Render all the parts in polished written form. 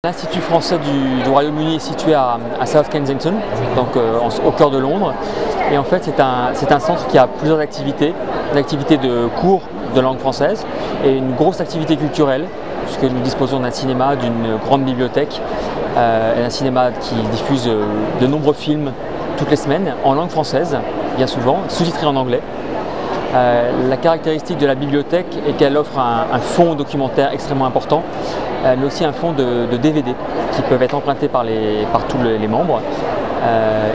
L'Institut français du Royaume-Uni est situé à South Kensington, donc au cœur de Londres. Et en fait, c'est un centre qui a plusieurs activités, d'activités de cours de langue française et une grosse activité culturelle, puisque nous disposons d'un cinéma, d'une grande bibliothèque, et un cinéma qui diffuse de nombreux films toutes les semaines en langue française, bien souvent, sous-titrés en anglais. La caractéristique de la bibliothèque est qu'elle offre un fonds documentaire extrêmement important, mais aussi un fonds de DVD qui peuvent être empruntés par tous les membres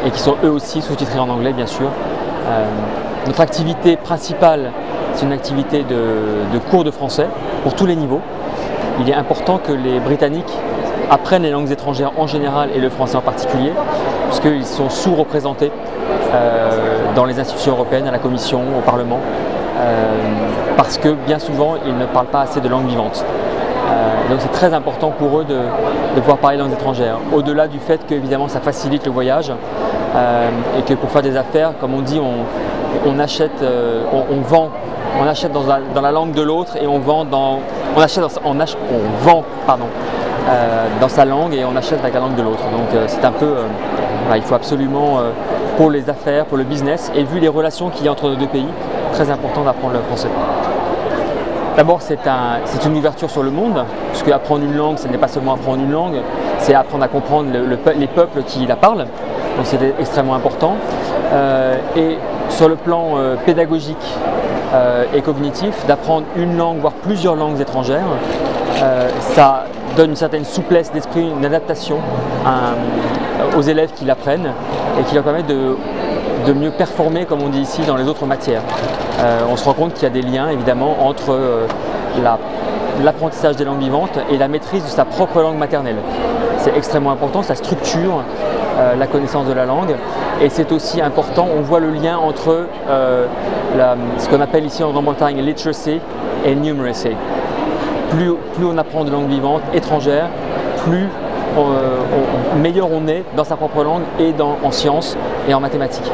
et qui sont eux aussi sous-titrés en anglais, bien sûr. Notre activité principale, c'est une activité de cours de français pour tous les niveaux. Il est important que les Britanniques apprennent les langues étrangères en général et le français en particulier, puisqu'ils sont sous-représentés dans les institutions européennes, à la Commission, au Parlement, parce que bien souvent ils ne parlent pas assez de langue vivante. Donc c'est très important pour eux de pouvoir parler langues étrangères, au-delà du fait qu'évidemment ça facilite le voyage et que pour faire des affaires, comme on dit, on achète dans la langue de l'autre et on vend dans sa langue et on achète avec la langue de l'autre. Donc c'est un peu, il faut absolument, pour les affaires, pour le business, et vu les relations qu'il y a entre nos deux pays, très important d'apprendre le français. D'abord, c'est une ouverture sur le monde, puisque apprendre une langue, ce n'est pas seulement apprendre une langue, c'est apprendre à comprendre les peuples qui la parlent, donc c'est extrêmement important. Et sur le plan pédagogique et cognitif, d'apprendre une langue, voire plusieurs langues étrangères, ça donne une certaine souplesse d'esprit, une adaptation aux élèves qui l'apprennent et qui leur permet de mieux performer, comme on dit ici, dans les autres matières. On se rend compte qu'il y a des liens évidemment entre l'apprentissage des langues vivantes et la maîtrise de sa propre langue maternelle. C'est extrêmement important, ça structure la connaissance de la langue, et c'est aussi important, on voit le lien entre ce qu'on appelle ici en Grande-Bretagne literacy et numeracy. Plus on apprend de langues vivantes étrangères, meilleur on est dans sa propre langue et en sciences et en mathématiques.